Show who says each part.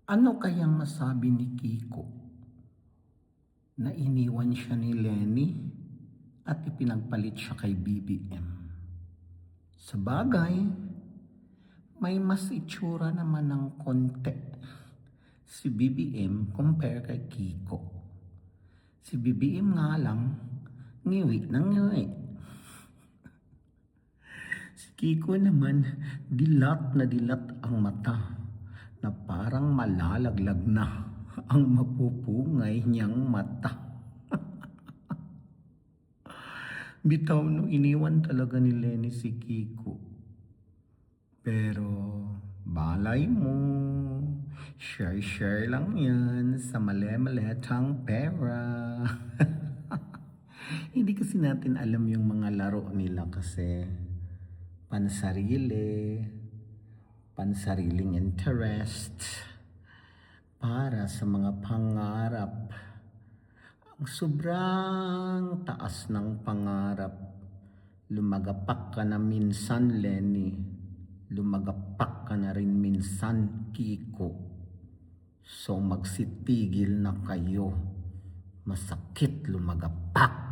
Speaker 1: Ano kayang masabi ni Kiko na iniwan siya ni Lenny at ipinagpalit siya kay BBM? Sabagay, may mas itsura naman ng konti si BBM compare kay Kiko. Si BBM nga lang, ngiwi ng ngiwi. Si Kiko naman, dilat na dilat ang mata na parang malalaglag na ang mapupungay niyang mata. Bitaw no, iniwan talaga ni Lenny si Kiko. Pero balay mo, share-share lang yan sa mali-malitang pera. Hindi kasi natin alam yung mga laro nila kasi pansariling interest para sa mga pangarap. Ang sobrang taas ng pangarap. Lumagapak ka na minsan, Lenny. Lumagapak ka na rin minsan, Kiko. So magsitigil na kayo. Masakit lumagapak.